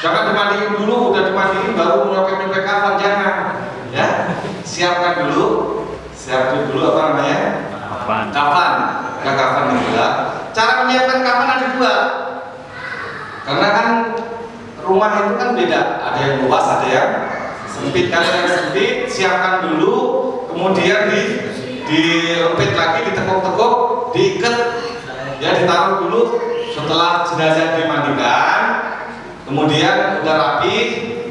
Jangan dimandiin dulu, udah dimandiin baru nyopek-nyopek kafan, jangan. Ya, siapkan dulu apa namanya? Kafan. Ya, kafan itu lah. Cara menyiapkan kafan ada dua. Karena kan rumah itu kan beda, ada yang luas, ada yang sempit. Kalau yang sempit siapkan dulu, kemudian dilempit lagi, ditekuk-tekuk, diikat, ya ditaruh dulu. Setelah jenazah dimandikan, kemudian udah rapi,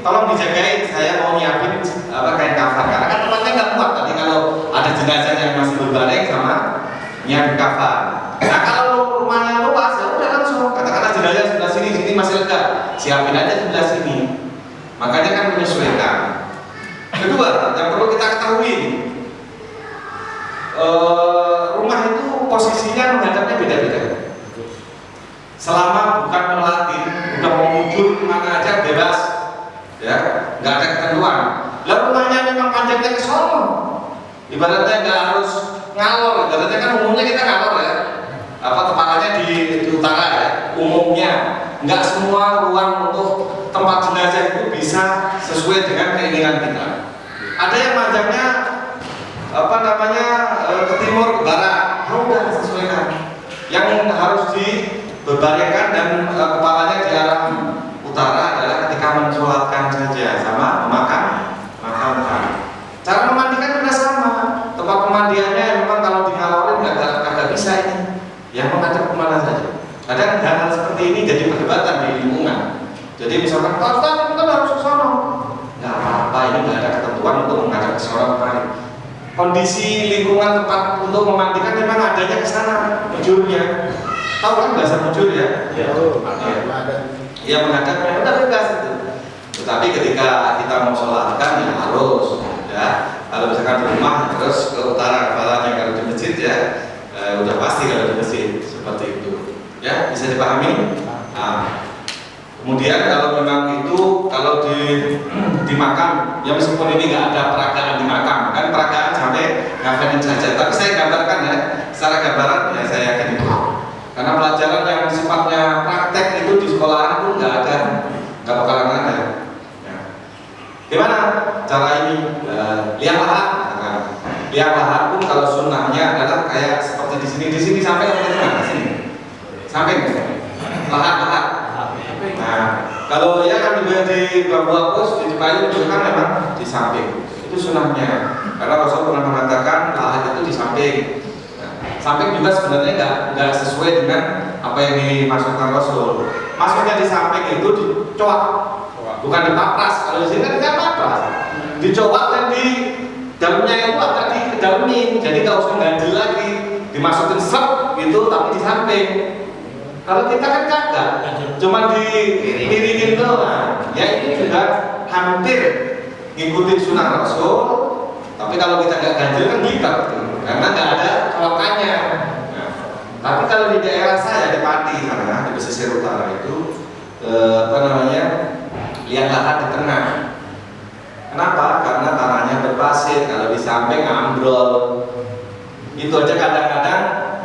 tolong dijagain. Saya mau nyiapin kain kafan karena kan tempatnya nggak muat tadi kalau ada jenazah yang masih berbaring sama nyiapin kafan. Nah kalau rumahnya luas ya udah langsung katakanlah jenazah sebelah sini masih lega, siapin aja sebelah sini. Makanya kan menyesuaikan. Kedua, yang perlu kita ketahui, rumah itu posisinya menghadapnya beda-beda. Selama bukan melatih, udah mau muncul kemana aja bebas, ya, nggak ada ketentuan. Lalu rumahnya memang panjangnya ke sono, ibaratnya nggak harus ngalor, ibaratnya kan umumnya kita ngalor ya, kepalanya di utara ya, umumnya nggak semua ruang untuk tempat jenazah itu bisa sesuai dengan keinginan kita. Ada yang panjangnya ke timur, ke barat, udah sesuaikan. Yang harus dibebaringkan dan kepalanya di arah utara adalah ketika mensolatkan saja sama memakamkan. Cara memandikan juga sama. Tempat pemandiannya memang kalau ngalorin agak bisa ini. Yang menghadap kemana saja. Kadang hal seperti ini jadi perdebatan di lingkungan. Jadi misalkan Pak Ustaz kita harus ke sono. Nggak apa-apa, ini nggak ada ketentuan untuk menghadap ke sono kemari. Kondisi lingkungan tempat untuk memandikan memang adanya ke sana mujurnya. Tahu kan bahasa mujur ya? Iya. Ya menghadapnya udah bebas itu. Tetapi ketika kita mau sholatkan ya harus ya. Kalau misalkan di rumah terus ke utara kepalanya, kalau di masjid ya udah pasti kalau di masjid seperti itu. Ya bisa dipahami? Nah, kemudian kalau memang itu kalau di makam ya meskipun ini nggak ada peragaan di makam kan peragaan sampai ngapain saja. Tapi saya gambarkan ya secara gambaran ya saya yakin itu. Karena pelajaran yang sifatnya praktek itu di sekolahan pun nggak bakalan ada. Ya. Gimana cara ini? Liang lahat. Liang lahat pun kalau sunnahnya adalah kayak seperti di sini sampai ke tengah sini, sampai ke lahat. Nah, kalau ya kan juga di bambu apus di payung itu kan memang di samping. Itu sunnahnya. Karena Rasul pernah mengatakan lahat itu di samping. Samping juga sebenarnya nggak sesuai dengan apa yang dimaksudkan Rasul. Maksudnya di samping itu dicoak, bukan dipapras. Kalau di sini kan tidak papras, dicoak dan di dalamnya itu agak didalemin. Jadi nggak usah ganjil lagi, dimasukin sep gitu, tapi di samping. Kalau kita kan kagak, cuma dimiringin doang. Ya itu juga hampir ngikutin sunnah Rasul. Tapi kalau kita nggak ganjil kan kita, karena nggak ada colokannya. Nah, tapi kalau di daerah saya di Pati sana di pesisir utara itu liang lahat di tengah. Kenapa? Karena tanahnya berpasir. Kalau di samping ambrol. Itu aja kadang-kadang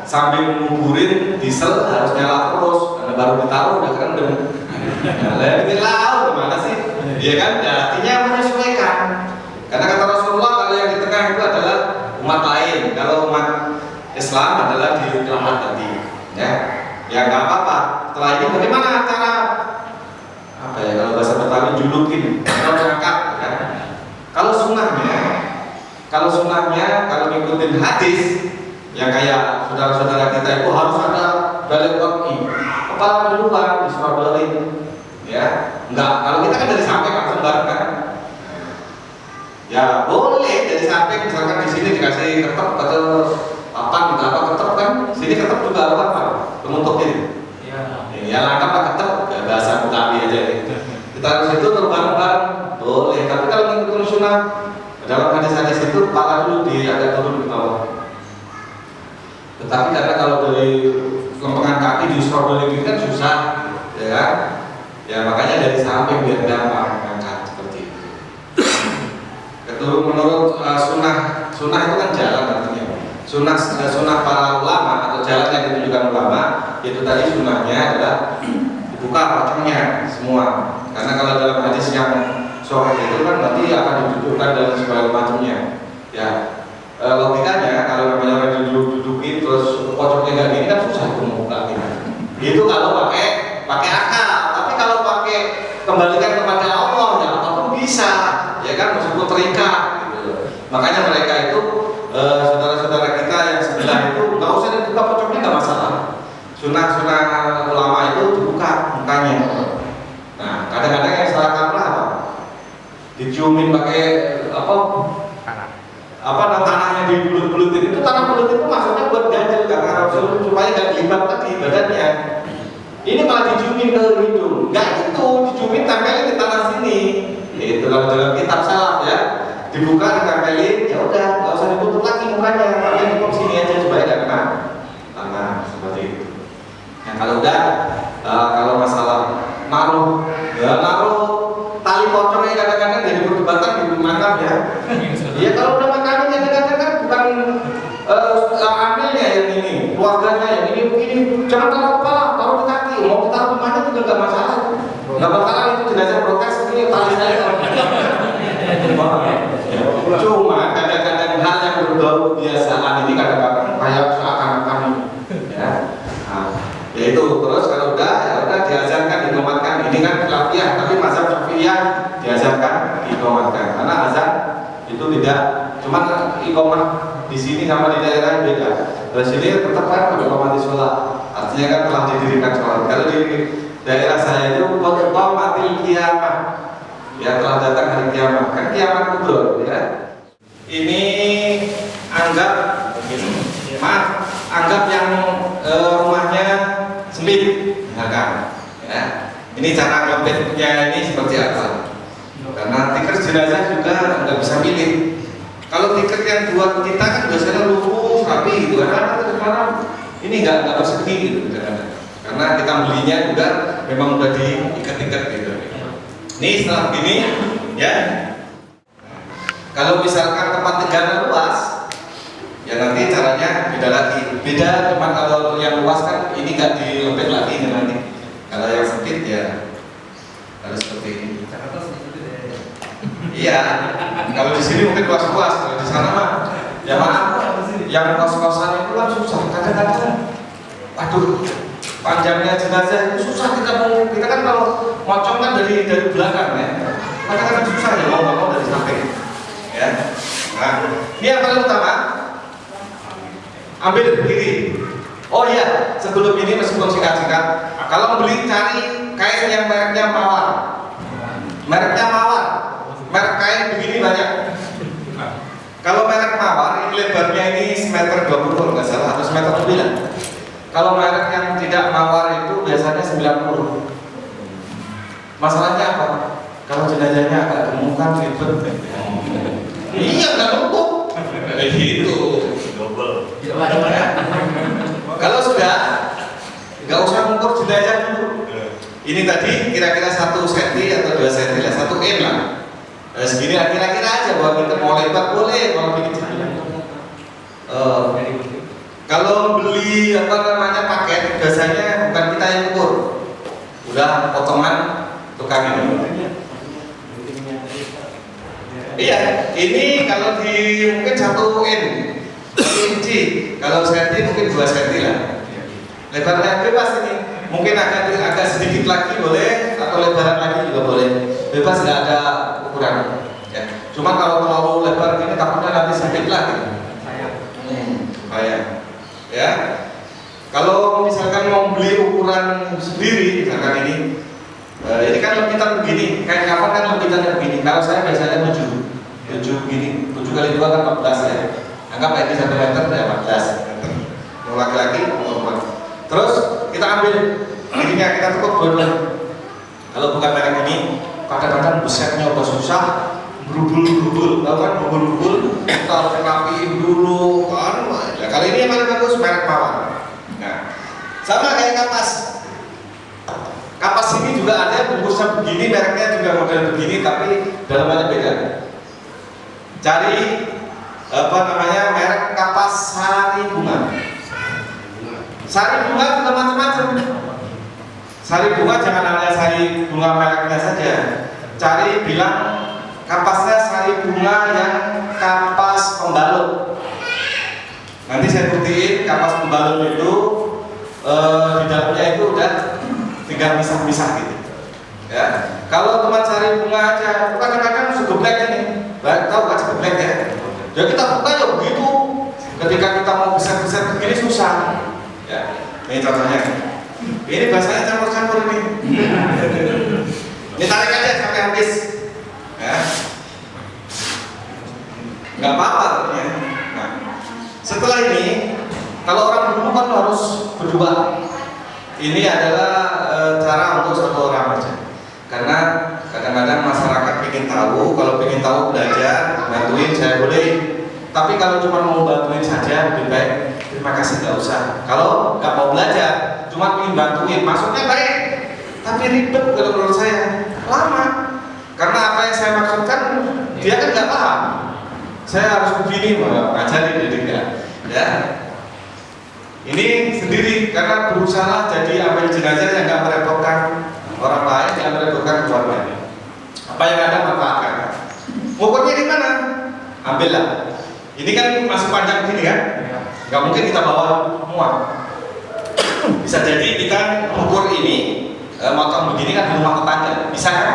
sambil nguburin diesel harus nyala terus, karena baru ditaruh udah kerendam. Nah, bikin lau gimana sih? Dia kan artinya menyesuaikan. Karena kata Rasulullah kalau yang di tengah itu adalah umat lain, kalau umat Islam adalah di lahat tadi, ya. Ya nggak apa-apa. Setelah ini bagaimana cara kalau bahasa Betawi julukin, kalau ngangkat, ya. Kalau sunnahnya, kalau ngikutin hadis yang kayak saudara-saudara kita itu harus ada balik kaki, kepala duluan disodorin, ya. Enggak, kalau kita kan dari samping langsung bareng kan. Ya boleh dari samping, misalkan di sini dikasih ketep atau papan gitu apa ketep kan, sini ketep juga apa penutup ini. Ya lengkap lah ketep, bahasa Betawi aja. Kita harus itu bareng-bareng boleh, tapi kalau mengikuti sunnah dalam hadis-hadis itu kepala dulu agak turun ke bawah. Tetapi karena kalau dari lempengan kaki di strawberry itu kan susah, ya kan? Ya makanya dari samping biar gampang mengangkat seperti itu. Menurut sunnah itu kan jalan artinya. Sunnah para ulama atau jalan yang ditunjukkan ulama itu tadi sunnahnya adalah dibuka pocongnya semua, Karena kalau dalam hadis yang sahih itu kan nanti akan didudukkan dan segala macamnya. Ya, logikanya kalau namanya orang duduk-dudukin terus pojoknya nggak gini kan susah membuka gitu. Itu kalau pakai akal. Tapi kalau pakai kembalikan kepada Allah ya apapun bisa, ya kan meskipun terikat. Gitu. Makanya mereka itu saudara-saudara kita yang sebelah itu nggak usah dibuka pojoknya nggak masalah. Sunnah ulama itu dibuka mukanya. Nah, kadang-kadang yang salah kaprah apa? Diciumin pakai tanahnya dibulut-bulutin. Itu tanah bulut itu maksudnya buat ganjel karena Rasul supaya nggak dilibat lagi badannya. Ini malah diciumin ke hidung. Nggak itu, diciumin tempelin di tanah sini. Itu kalau dalam kitab salaf ya, dibuka ditempelin, ya udah nggak usah ditutup lagi mukanya, tapi cukup sini aja supaya nggak kena tanah seperti itu. Nah, kalau udah kalau masalah naruh tali pocornya kadang-kadang jadi perdebatan di makam ya. Iya kalau udah makan kadang-kadang kan bukan amilnya yang ini, keluarganya yang ini begini, jangan taruh kepala, taruh di kaki, mau ditaruh di mana juga nggak masalah. Nggak bakalan itu jenazah protes ini tali saya. Cuma kadang-kadang hal yang berbau kebiasaan ini kadang-kadang kayak seakan-akan ya. Ya itu terus kalau udah diajarkan dikomatkan ini kan khilafiyah tapi mazhab syafi'iyah diajarkan dikomatkan karena azan itu tidak cuma iqamah di sini sama di daerah beda. Di sini tetap kan iqamah di sholat artinya kan telah didirikan sholat. Kalau di daerah saya itu qamatil qiyamah ya telah datang hari kiamat kan kiamat kubro ya. Ini anggap yang rumahnya sempit, misalkan, ya. Ini cara ngepetnya ini seperti apa? Karena tiket jenazah juga nggak bisa milih. Kalau tiket yang buat kita kan biasanya lurus, rapi, gitu kan? Ini nggak persegi gitu, karena kita belinya juga memang udah diikat-ikat gitu. Ini setelah begini, ya. Kalau misalkan tempat negara luas. Ya nanti caranya beda lagi. Beda cuma kalau yang luas kan ini nggak dilempit lagi nanti. Kalau yang sempit ya harus seperti ini. Iya. Kalau di sini mungkin luas-luas, kalau di sana mah ya maaf. Yang kos-kosan itu kan susah. Kadang-kadang, aduh, panjangnya jenazah itu susah kita kan kalau mocong kan dari belakang ya. Kadang-kadang susah ya mau dari samping. Ya. Nah, ini yang paling utama. Ambil begini. Oh iya, sebelum ini meskipun singkat-singkat, kalau beli cari kain yang mereknya Mawar. Mereknya Mawar. Merek kain begini banyak. Kalau merek Mawar, ini lebarnya ini semeter 20 kalau nggak salah, atau semeter 9. Kalau merek yang tidak Mawar itu biasanya 90. Masalahnya apa? Kalau jenazahnya agak gemukan ribet. Iya, nggak nutup. Gitu. Kalau sudah nggak usah mengukur jenazah dulu. Ini tadi kira-kira 1 cm atau 2 cm lah, 1 in lah. Segini lah kira-kira aja bahwa kita mau lebar boleh, mau bikin kalau beli paket biasanya bukan kita yang ukur, udah potongan tukang ini. Iya, ini kalau di mungkin 1 inci, kalau senti mungkin 2 senti lah. Lebarnya bebas ini, mungkin agak sedikit lagi boleh, atau lebaran lagi juga boleh. Bebas nggak ada ukuran. Ya. Cuma kalau terlalu lebar ini takutnya nanti sempit lagi. Kayak, ya. Kalau misalkan mau beli ukuran sendiri, misalkan ini kan lempitan begini, kayak kapan kan lempitannya begini. Kalau saya biasanya 7 begini, 7 kali 2 kan 14 ya. Anggap kayak di 1 meter ya 14. Mau laki-laki, mau perempuan. Terus kita ambil ininya, kita tukuk dua-dua. Kalau bukan merek ini, kadang-kadang busetnya udah susah, berubul-berubul. Tahu kan berubul-berubul, kita harus rapiin dulu. Kan? Ya, kali ini yang paling bagus merek Mawar. Nah, sama kayak kapas. Kapas ini juga ada bungkusnya begini, mereknya juga model begini, tapi dalamannya beda. Cari merek kapas sari bunga. Sari bunga juga macam-macam. Sari bunga jangan hanya sari bunga mereknya saja. Cari bilang kapasnya sari bunga yang kapas pembalut. Nanti saya buktiin kapas pembalut itu di dalamnya itu udah tinggal misah-misah gitu. Ya. Kalau teman sari bunga aja, kadang-kadang segeblek ini. Tahu kan segeblek ya? Ya kita buka ya begitu. Ketika kita mau besar-besar begini susah. Ya. Ini contohnya. Ini bahasanya campur-campur ini. Ini tarik aja sampai habis. Ya. Nggak apa-apa ya. Nah, setelah ini, kalau orang dulu kan harus berdua. Ini adalah cara untuk satu orang aja. Karena kadang-kadang masyarakat ingin tahu, kalau ingin tahu belajar, bantuin saya boleh. Tapi kalau cuma mau bantuin saja lebih baik terima kasih, nggak usah. Kalau nggak mau belajar, cuma ingin bantuin, maksudnya baik, tapi ribet kalau menurut saya, lama. Karena apa yang saya maksudkan dia kan nggak paham. Saya harus begini ngajarin jadi enggak. Ya. Ini sendiri karena berusaha jadi ambil jenazah yang nggak merepotkan orang lain, yang merepotkan keluarga. Apa yang ada manfaatkan. Pokoknya di mana? Ambillah. Ini kan masih panjang begini kan? Nggak mungkin kita bawa semua. Bisa jadi kita ukur ini, motong begini kan di rumah tetangga. Bisa kan?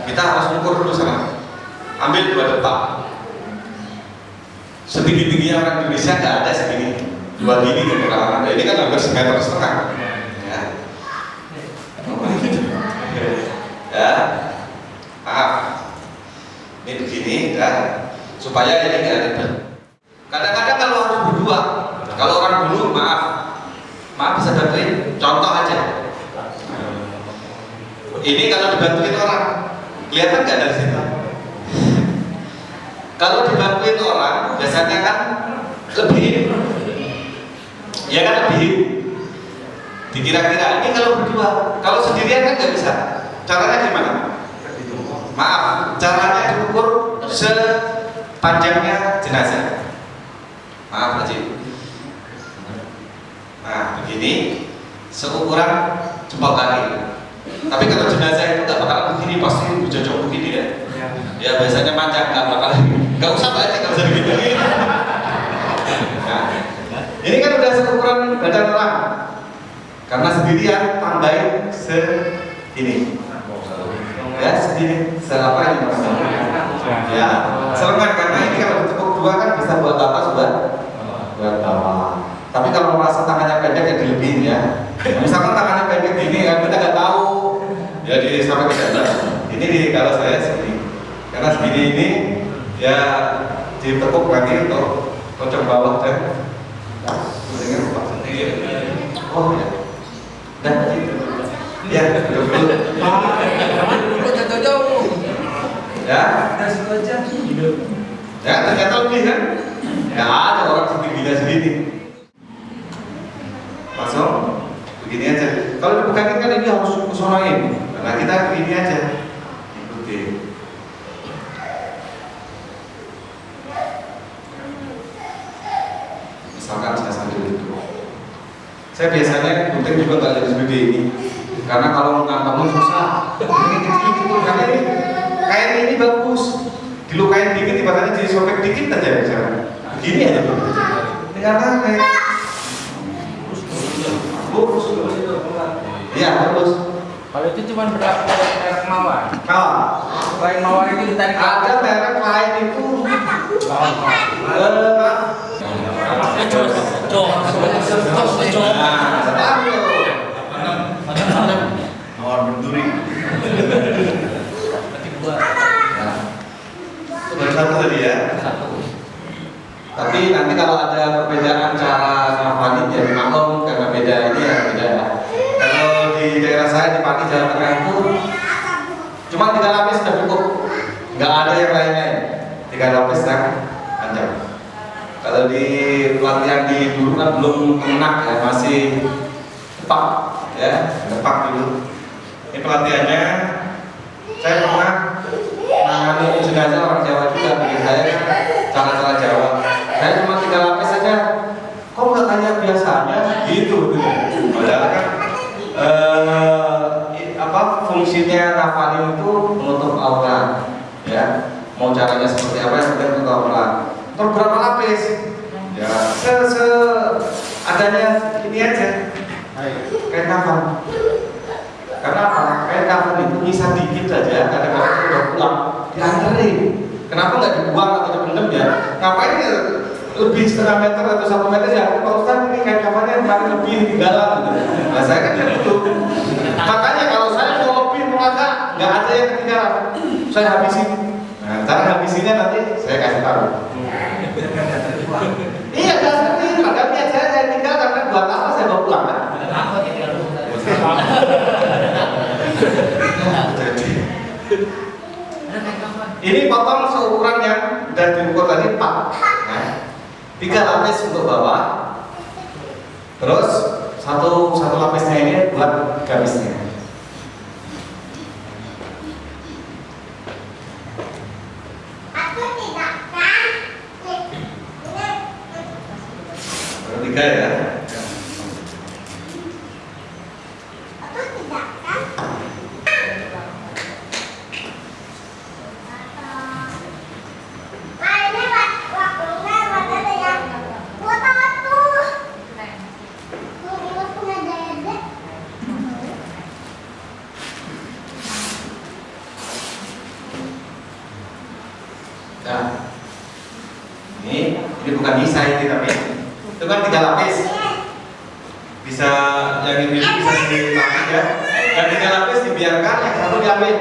Kita harus ukur dulu sana. Ambil 2 depak. Setinggi-tingginya orang Indonesia nggak ada segini. 2 gini ke orang. Ini kan hampir 1,5 meter. Ya. Ya. Maaf. Ini begini ya. Supaya ini nggak ribet. Kadang-kadang kalau harus berdua, kalau orang dulu maaf bisa bantuin, contoh aja. Ini kalau dibantuin orang, kelihatan nggak dari situ? Kalau dibantuin orang, biasanya kan lebih, ya kan lebih. Dikira-kira ini kalau berdua, kalau sendirian kan nggak bisa. Caranya gimana? Maaf, caranya diukur sepanjangnya jenazah. Maaf Haji. Nah begini seukuran jempol kaki. Tapi kalau jenazah itu nggak bakal begini, pasti jojok begini ya. Ya biasanya panjang, nggak bakal. Nggak usah banyak, nggak usah begini. Nah, ini kan udah seukuran badan orang. Karena sendirian tambahin segini. Ya segini. Selapa ini maksudnya. Ya selengan karena ini kalau ditepuk 2 kan bisa buat atas buat bawah. Tapi kalau merasa tangannya pendek ya dilebihin ya. Misalkan tangannya pendek gini kan kita nggak tahu. Ya di sampai ke atas. Ini kalau saya segini. Karena segini ini ya ditekuk lagi untuk pojok bawah dan dengar Pak sendiri. Oh ya. Dan ya betul. Jauh. Ya. Ya ternyata lebih kan. Ya ada orang setingginya segini. Langsung begini aja. Kalau dipegangin kan ini harus kesonoin. Nah kita begini aja. Ikuti. Misalkan saya sambil duduk. Saya biasanya gunting juga nggak jadi segede ini. Karena kalau ngantongin susah. Ini kecil-kecil karena ini kain ini bagus. Dilukain dikit, ibaratnya disobek dikit aja misalnya. Begini aja tuh. Karena kayak lurus. Iya, lurus. Kalau itu cuma berlaku merek mawar. Kalau mawar itu ditarik. Ada merek lain itu. Mawar berduri. Baru 1 tadi ya. Tapi nanti kalau ada perbedaan cara ngapalin ya maklum karena beda ini ya beda. Kalau di daerah saya di Pati Jawa Tengah itu cuma 3 lapis sudah cukup, nggak ada yang lain-lain. 3 lapis kan panjang. Kalau di pelatihan di dulu kan belum enak ya, masih tepak ya, tepak dulu. Ini pelatihannya saya pernah nangani jenazah orang Jawa juga, bikin saya cara-cara Jawa. Saya cuma 3 lapis saja, kok nggak kayak biasanya gitu. Padahal kan fungsinya kafan itu menutup aurat, ya. Mau caranya seperti apa yang penting menutup aurat. Terus berapa lapis? Ya, adanya ini aja, kayak kafan. Karena apa? Kayak kafan itu bisa dikit saja, kadang-kadang udah pulang, dianterin. Kenapa nggak dibuang atau dipendem ya? Ngapain ya? Lebih setengah meter atau 1 meter ya? Pak Ustaz ini kayak kafannya paling lebih tinggalan. Gitu. Nah saya kan yang itu. Makanya kalau saya mau lebih maka nggak ada yang ketinggalan. Saya habisin. Nah cara habisinnya nanti saya kasih tahu. Iya nggak seperti itu. Padahal niat saya tinggal karena buat apa saya bawa pulang kan? Jadi ini potong seukuran yang udah diukur tadi 4. Nah, 3 lapis untuk bawah. Terus satu lapisnya ini buat gamisnya. Baru 3 ya. Nah, ini bukan bisa ini tapi itu kan 3 lapis. Bisa yang ini bisa dipakai ya. Dan 3 lapis dibiarkan, yang 1 diambil.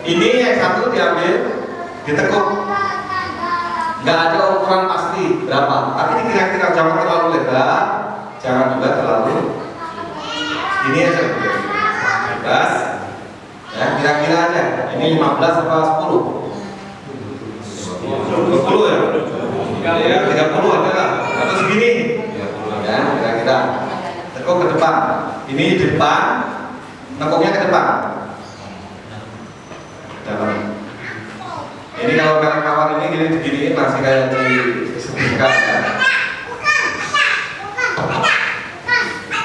Ini yang 1 diambil, ditekuk. Nggak ada ukuran pasti berapa. Tapi ini kira-kira jangan terlalu lebar, jangan juga terlalu. Ini aja bebas. Ya kira-kira aja. Ini 15 apa 10? 20 ya? Ya 30 ada lah. Atau segini? Ya kira-kira. Tekuk ke depan. Ini di depan, tekuknya ke depan. Dalam. Ini kalau kawan-kawan ini gini-giniin masih kayak di sertifikat ya.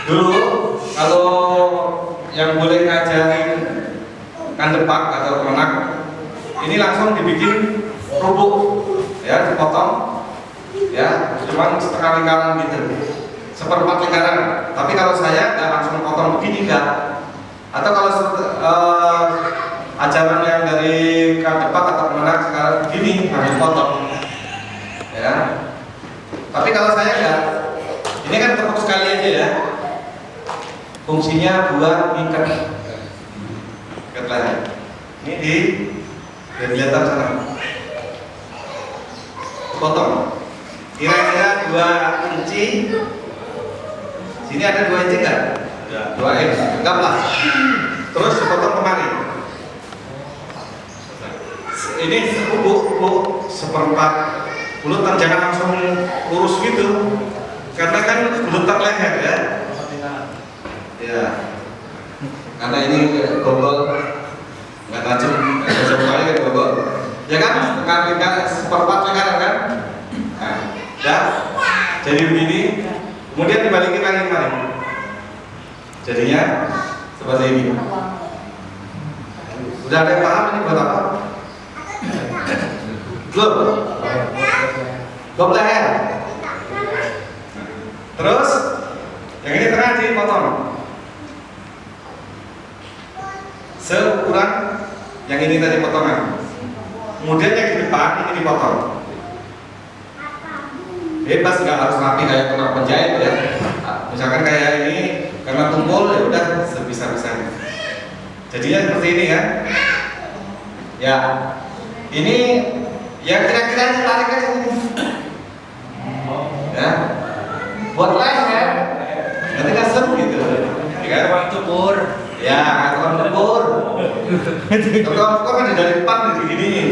Dulu kalau yang boleh ngajarin kandepak atau kemenak ini langsung dibikin rubuk ya, dipotong ya, cuman setengah lingkaran gitu, 1/4 lingkaran. Tapi kalau saya nggak langsung potong begini enggak. Atau kalau ajaran yang dari kandepak atau kemenak sekarang gini harus potong ya. Tapi kalau saya enggak, ini kan tepuk sekali aja ya. Fungsinya buat ngikat leher. Ini di kelihatan sana. Potong. Kira-kira 2 inci. Sini ada 2 inci enggak? Ya. 2 inci. Anggaplah. Terus dipotong kemari. Ini bubuk 1/4 bulutan, jangan langsung lurus gitu. Karena kan bulutan leher ya. Ya, karena ini gobol, nggak tajam, nggak sekali kan gobol. Ya kan, kan 1/4 lingkaran kan? Nah, ya, jadi begini, kemudian dibalikin lagi kemarin. Jadinya seperti ini. Udah ada yang paham ini buat apa? Belum? Gobol leher. Terus, yang ini tengah dipotong. Seukuran yang ini tadi potongan. Kemudian yang di depan ini dipotong. Bebas, nggak harus rapi kayak tukang penjahit ya. Misalkan kayak ini karena tumpul ya udah sebisa-bisanya. Jadinya seperti ini ya. Ya, ini ya kira-kira tarik aja ini. Ya, buat leher. Nanti kasem gitu. Ya, Uang cukur. ya, tukang cukur. Tukang cukur kan dari depan begini.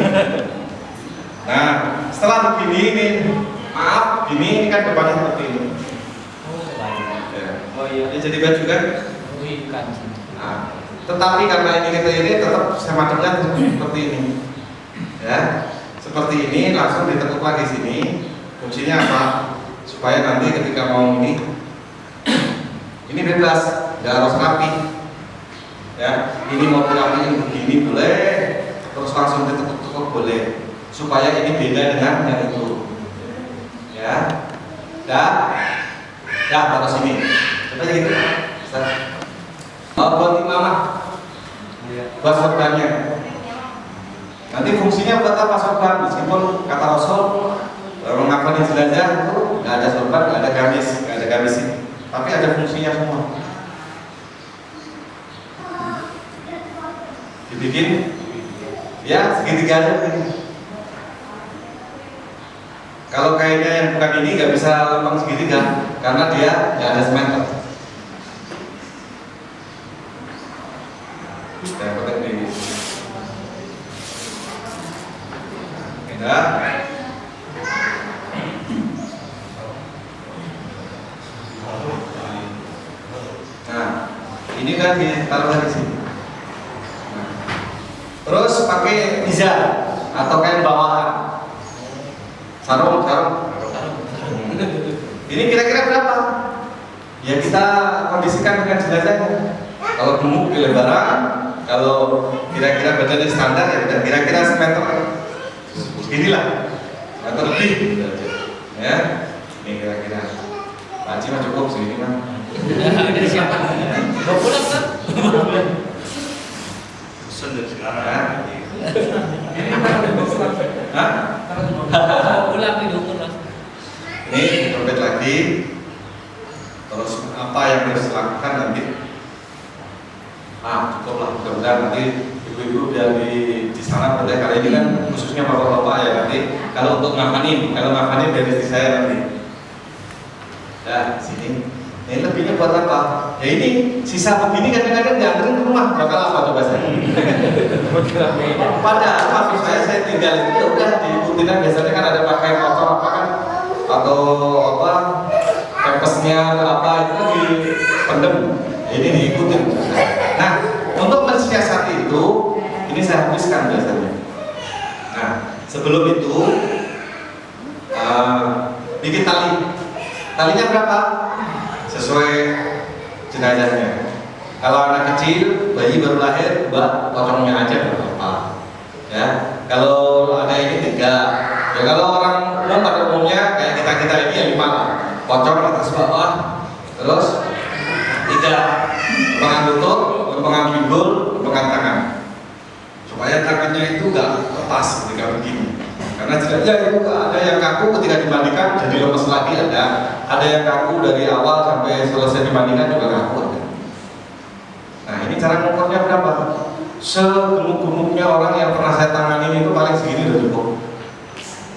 Nah, setelah begini ini, maaf, ini kan depannya seperti ini. Ya. Oh iya. Ini jadi baju kan? Ikan. Nah, tetapi karena ini tetap semadamnya seperti ini. Ya, seperti ini langsung ditekuk lagi sini. Fungsinya apa? Supaya nanti ketika mau ini bebas, nggak harus rapi. Ya, ini mau dirapiin begini boleh, terus langsung ditekuk-tekuk boleh, supaya ini beda dengan yang itu. Ya, taruh sini. Coba gitu. Buat imamah, buat sorbannya. Nanti fungsinya buat apa sorban? Meskipun kata Rasul mengakoni jenazah itu nggak ada sorban, nggak ada gamis ini, tapi ada fungsinya semua. Dibikin ya segitiga aja begini. Kalau kainnya yang bukan ini nggak bisa lempang segitiga karena dia nggak ada semeter. Saya potong ini. Beda. Nah, ini kan ditaruh di sini. Terus pakai izar atau kain bawahan, sarung. Ini kira-kira berapa? Ya kita kondisikan dengan jenazahnya. Kalau gemuk lebaran, kalau kira-kira badannya standar ya kira-kira semeter. Inilah meter lebih. Ya, ini kira-kira. Panci mah cukup segini mah. Dari siapa? Mau pulang kan? Pesan dari sekarang. Ini Hah? Pulang nih pulang. Ini dompet lagi. Terus apa yang harus dilakukan nanti? Cukuplah, mudah-mudahan nanti ibu-ibu biar di sana boleh. Kali ini kan khususnya bapak-bapak ya nanti. Kalau untuk ngapain dari istri saya nanti. Ya sini. Ini lebihnya buat apa? Ya ini sisa begini kadang-kadang dianterin ke rumah. Bakal apa coba saya? Padahal maksud saya tinggal itu ya udah diikutin aja. Biasanya kan ada pakai kotor apa kan atau apa pempesnya apa itu kan dipendem. Ini diikutin. Nah untuk mensiasati itu ini saya habiskan biasanya. Nah sebelum itu bikin talinya berapa? Sesuai jenazahnya. Kalau anak kecil, bayi baru lahir, buat pocongnya aja berapa? Ya. Kalau ada ini 3. Ya kalau orang umum pada umumnya kayak kita ini ya 5 lah. Pocong atas bawah, terus 3 lempengan lutut, lempengan pinggul, lempengan tangan. Supaya tangannya itu enggak lepas ketika begini. Karena jenazah itu ada yang kaku ketika dimandikan jadi lemes lagi ada yang kaku dari awal sampai selesai dimandikan juga kaku ada. Nah ini cara mengukurnya berapa? Segemuk-gemuknya orang yang pernah saya tangani itu paling segini udah cukup.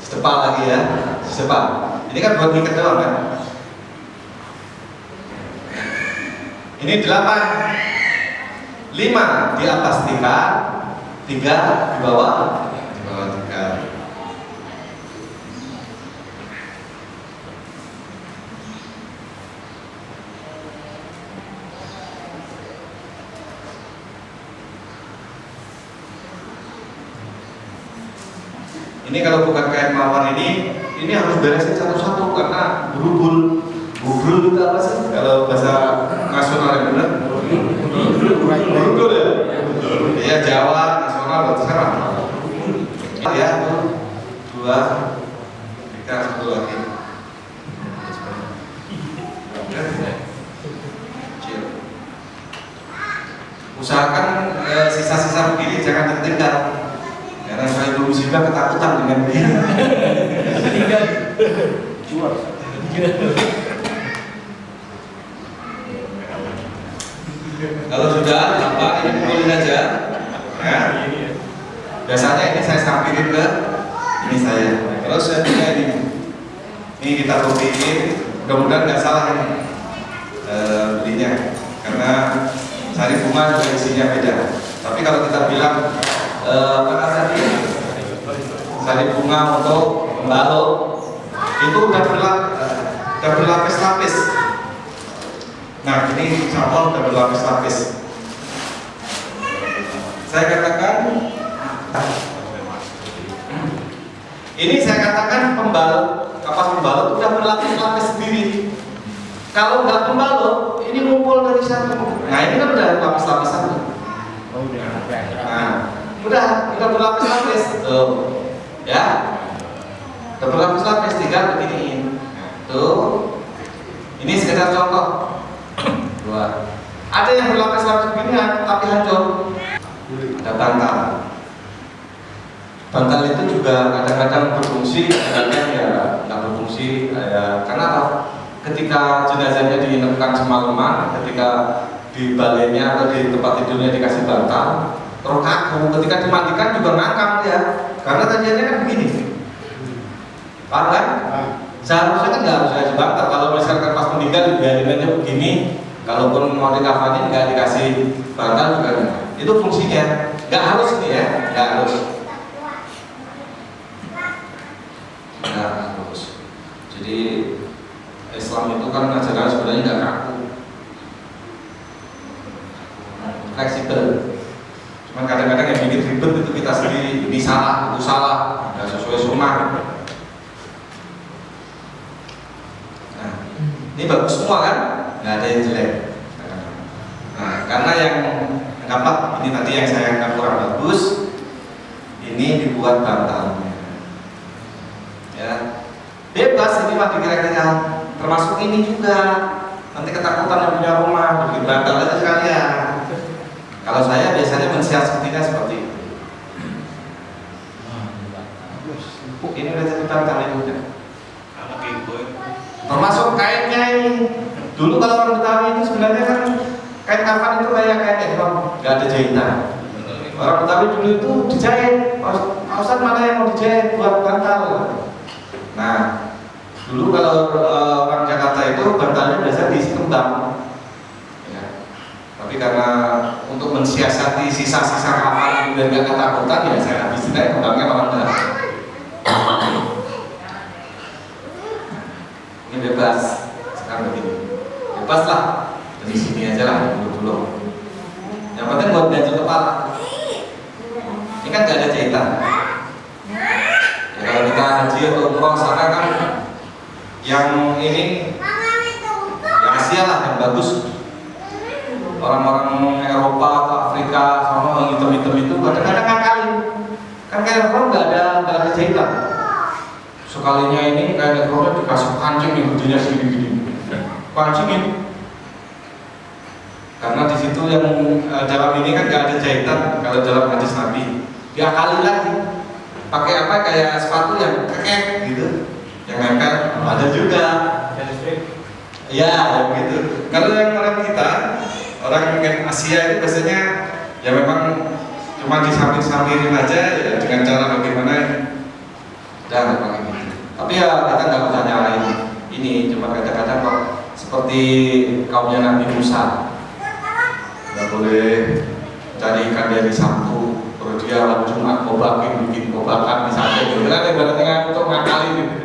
Setepal lagi ya, setepal. Ini kan buat ngikat doang kan? Ini 8, 5 di atas 3 di bawah 3. Ini kalau bukan kain mawar ini harus beresin satu-satu karena berubul itu apa sih? Kalau bahasa nasional yang benar? Berubul ya? Iya Jawa nasional bahasa apa? Ya, 2, 3, 1 lagi. Usahakan sisa-sisa begini jangan ditinggal. Karena saya belum musibah ketakutan dengan begini. Jual. Kalau sudah apa ini pukulin aja. Ya. Biasanya ini saya sampirin ke ini saya. Terus saya punya ini kita kopiin. Mudah-mudahan nggak salah ini belinya. Karena sari bunga juga isinya beda. Tapi kalau kita bilang apa tadi sari bunga untuk pembalut itu udah berlapis-lapis. Nah ini insya Allah udah berlapis-lapis. Saya katakan ini saya katakan pembalut kapas pembalut udah berlapis-lapis sendiri. Kalau nggak pembalut ini ngumpul dari sana. Nah ini kan udah lapis-lapisan. Oh, udah flash. Nah, udah berlapis-lapis tuh, ya. Udah berlapis-lapis, tinggal beginiin. Tuh, ini sekedar contoh. Dua. Ada yang berlapis-lapis beginian tapi hancur. Ada bantal. Bantal itu juga kadang-kadang berfungsi, kadang-kadang ya nggak berfungsi. Ya, karena apa? Ketika jenazahnya diinapkan semalaman, ketika di baleinya atau di tempat tidurnya dikasih bantal, terus kaku. Ketika dimandikan juga ngangkang ya, karena kajiannya kan begini. Paham kan? Seharusnya kan nggak harus dikasih bantal. Kalau misalkan pas meninggal dibiarin aja begini, kalaupun mau dikafanin nggak dikasih bantal juga enggak. Itu fungsinya. Nggak harus ini ya, nggak harus. Nggak harus. Jadi Islam itu kan ajaran sebenarnya nggak kaku, fleksibel. Cuman kadang-kadang yang bikin ribet itu kita sendiri, ini salah, itu salah, nggak sesuai sunnah. Nah, ini bagus semua kan, nggak ada yang jelek. Nah, karena yang gampang, ini tadi yang saya anggap kurang bagus, ini dibuat bantalnya. Ya, bebas ini mah dikira-kira, termasuk ini juga. Nanti ketakutan yang punya rumah, bikin bantal aja sekalian. Kalau saya biasanya mensiasatinya seperti itu. Ini udah jadi bantal ini udah. Termasuk kainnya ini. Dulu kalau orang Betawi itu sebenarnya kan kain kafan itu kayak kain ekor, nggak ada jahitan. Orang Betawi dulu itu dijahit. Ustaz mana yang mau dijahit buat bantal? Nah, dulu kalau orang Jakarta itu bantalnya biasa diisi kembang. Ya. Tapi karena untuk mensiasati sisa-sisa kafan dan nggak ketakutan ya saya habisin aja kembangnya malam dah. Ini bebas sekarang begini. Bebas lah dari sini aja lah dulu. Yang penting buat ganjel kepala. Ini kan nggak ada jahitan. Ya, kalau kita haji atau umroh sana kan yang ini ya Asia lah yang bagus. Orang-orang Eropa atau Afrika sama yang hitam-hitam itu kadang-kadang ngakalin. Kan kayak orang nggak ada jahitan. Sekalinya ini kayak ekornya dikasih kancing yang gedenya segini-gini. Kancingin. Karena di situ yang dalam ini kan nggak ada jahitan. Kalau dalam hadis Nabi diakalin lagi. Pakai apa kayak sepatu yang kekek gitu, yang nempel. Ada juga. Ya, gitu. Kalau yang orang kita, orang yang Asia itu biasanya ya memang cuma disamir-samirin aja ya, dengan cara bagaimana dan pakai gitu. Tapi ya kita nggak bisa nyalain ini, cuma kadang-kadang kok seperti kaumnya Nabi Musa, nggak boleh cari ikan dari Sabtu, terus dia Jumat bikin kobakan di sana gitu kan, ibaratnya untuk ngakalin gitu.